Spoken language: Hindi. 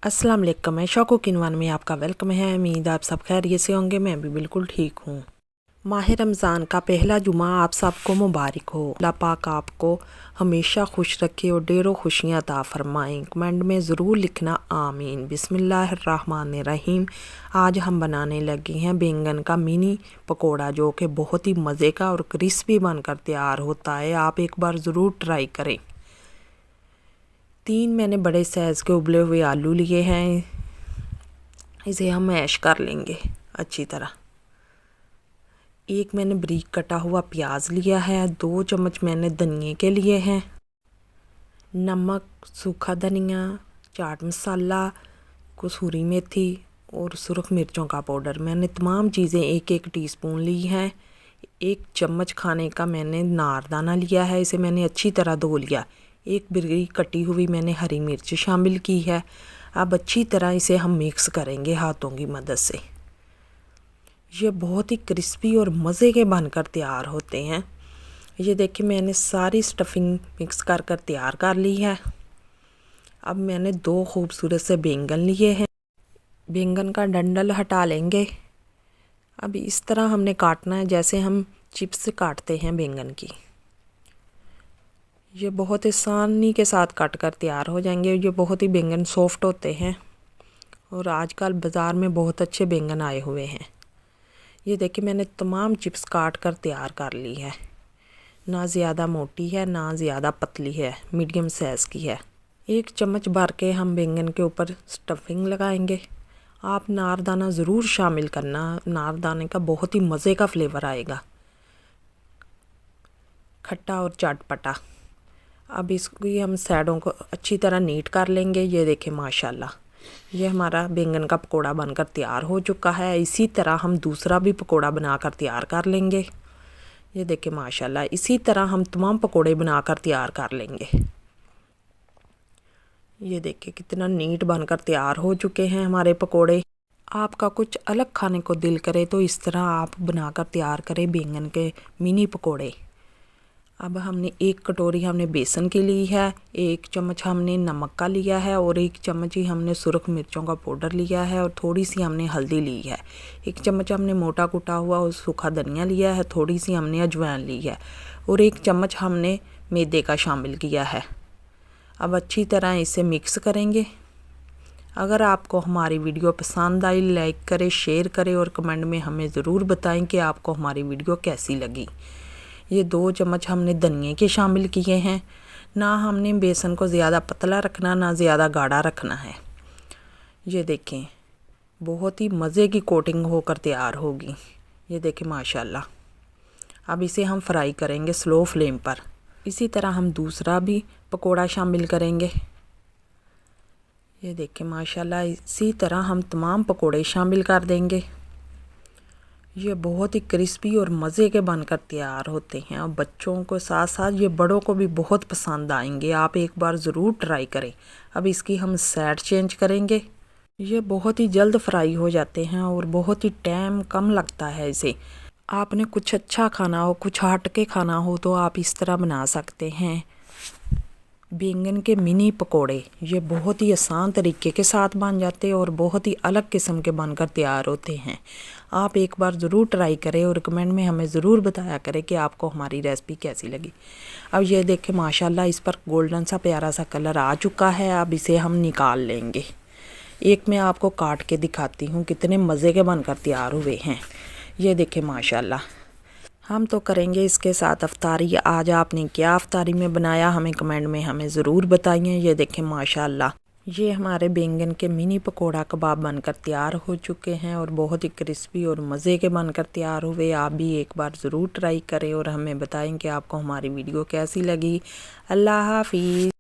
अस्सलाम वालेकुम। मैं शौको किनवान में आपका वेलकम है। उम्मीद आप सब खैरियत से होंगे। मैं भी बिल्कुल ठीक हूँ। माह रमज़ान का पहला जुमा आप सबको मुबारक हो। अल्लाह पाक आपको हमेशा खुश रखे और ढेरों खुशियाँ अता फरमाएं। कमेंट में ज़रूर लिखना आमीन। बिस्मिल्लाहिर्रहमानिर्रहीम। आज हम बनाने लगे हैं बैंगन का मिनी पकोड़ा, जो कि बहुत ही मज़े का और क्रिस्पी बनकर तैयार होता है। आप एक बार ज़रूर ट्राई करें। 3 मैंने बड़े साइज़ के उबले हुए आलू लिए हैं। इसे हम मैश कर लेंगे अच्छी तरह। 1 मैंने बारीक कटा हुआ प्याज लिया है। 2 चम्मच मैंने धनिए के लिए हैं। नमक, सूखा धनिया, चाट मसाला, कसूरी मेथी और सुरख मिर्चों का पाउडर। मैंने तमाम चीज़ें 1-1 टीस्पून ली हैं। 1 चम्मच खाने का मैंने नारदाना लिया है। इसे मैंने अच्छी तरह धो लिया। 1 बारीक कटी हुई मैंने हरी मिर्च शामिल की है। अब अच्छी तरह इसे हम मिक्स करेंगे हाथों की मदद से। ये बहुत ही क्रिस्पी और मज़े के बनकर तैयार होते हैं। ये देखिए, मैंने सारी स्टफिंग मिक्स कर तैयार कर ली है। अब मैंने 2 खूबसूरत से बैंगन लिए हैं। बैंगन का डंडल हटा लेंगे। अब इस तरह हमने काटना है जैसे हम चिप्स काटते हैं बैंगन की। ये बहुत आसानी के साथ कट कर तैयार हो जाएंगे। ये बहुत ही बैंगन सॉफ्ट होते हैं और आजकल बाज़ार में बहुत अच्छे बैंगन आए हुए हैं। ये देखिए, मैंने तमाम चिप्स काट कर तैयार कर ली है। ना ज़्यादा मोटी है ना ज़्यादा पतली है, मीडियम साइज़ की है। 1 चम्मच भर के हम बैंगन के ऊपर स्टफिंग लगाएंगे। आप नारदाना ज़रूर शामिल करना। नारदाने का बहुत ही मज़े का फ्लेवर आएगा, खट्टा और चटपटा। अब इसकी हम साइडों को अच्छी तरह नीट कर लेंगे। ये देखें माशाल्लाह, ये हमारा बैंगन का पकोड़ा बनकर तैयार हो चुका है। इसी तरह हम दूसरा भी पकोड़ा बनाकर तैयार कर लेंगे। ये देखें माशाल्लाह, इसी तरह हम तमाम पकोड़े बनाकर तैयार कर लेंगे। ये देखिए कितना नीट बनकर तैयार हो चुके हैं हमारे पकोड़े। आपका कुछ अलग खाने को दिल करे तो इस तरह आप बनाकर तैयार करें बैंगन के मिनी पकोड़े। अब हमने 1 कटोरी हमने बेसन की ली है। 1 चम्मच हमने नमक का लिया है और 1 चम्मच ही हमने सुरख मिर्चों का पाउडर लिया है और थोड़ी सी हमने हल्दी ली है। 1 चम्मच हमने मोटा कुटा हुआ और सूखा धनिया लिया है। थोड़ी सी हमने अजवाइन ली है और 1 चम्मच हमने मैदे का शामिल किया है। अब अच्छी तरह इसे मिक्स करेंगे। अगर आपको हमारी वीडियो पसंद आई, लाइक करें, शेयर करें और कमेंट में हमें ज़रूर बताएं कि आपको हमारी वीडियो कैसी लगी। ये 2 चम्मच हमने धनिए के शामिल किए हैं। ना हमने बेसन को ज़्यादा पतला रखना ना ज़्यादा गाढ़ा रखना है। ये देखें, बहुत ही मज़े की कोटिंग होकर तैयार होगी। ये देखें माशाल्लाह। अब इसे हम फ्राई करेंगे स्लो फ्लेम पर। इसी तरह हम दूसरा भी पकोड़ा शामिल करेंगे। ये देखें माशाल्लाह, इसी तरह हम तमाम पकोड़े शामिल कर देंगे। ये बहुत ही क्रिस्पी और मज़े के बनकर तैयार होते हैं और बच्चों को साथ साथ ये बड़ों को भी बहुत पसंद आएंगे। आप एक बार ज़रूर ट्राई करें। अब इसकी हम साइड चेंज करेंगे। ये बहुत ही जल्द फ्राई हो जाते हैं और बहुत ही टाइम कम लगता है इसे। आपने कुछ अच्छा खाना हो, कुछ हट के खाना हो तो आप इस तरह बना सकते हैं बैंगन के मिनी पकोड़े। ये बहुत ही आसान तरीके के साथ बन जाते हैं और बहुत ही अलग किस्म के बनकर तैयार होते हैं। आप एक बार ज़रूर ट्राई करें और कमेंट में हमें ज़रूर बताया करें कि आपको हमारी रेसिपी कैसी लगी। अब ये देखें माशाल्लाह, इस पर गोल्डन सा प्यारा सा कलर आ चुका है। अब इसे हम निकाल लेंगे। एक मैं आपको काट के दिखाती हूँ कितने मज़े के बनकर तैयार हुए हैं। ये देखें माशाल्लाह। हम तो करेंगे इसके साथ अफ्तारी। आज आपने क्या अफ्तारी में बनाया, हमें कमेंट में हमें ज़रूर बताइए। ये देखें माशाल्लाह, ये हमारे बैंगन के मिनी पकोड़ा कबाब बनकर तैयार हो चुके हैं और बहुत ही क्रिस्पी और मज़े के बनकर तैयार हुए। आप भी एक बार ज़रूर ट्राई करें और हमें बताएं कि आपको हमारी वीडियो कैसी लगी। अल्लाह हाफिज़।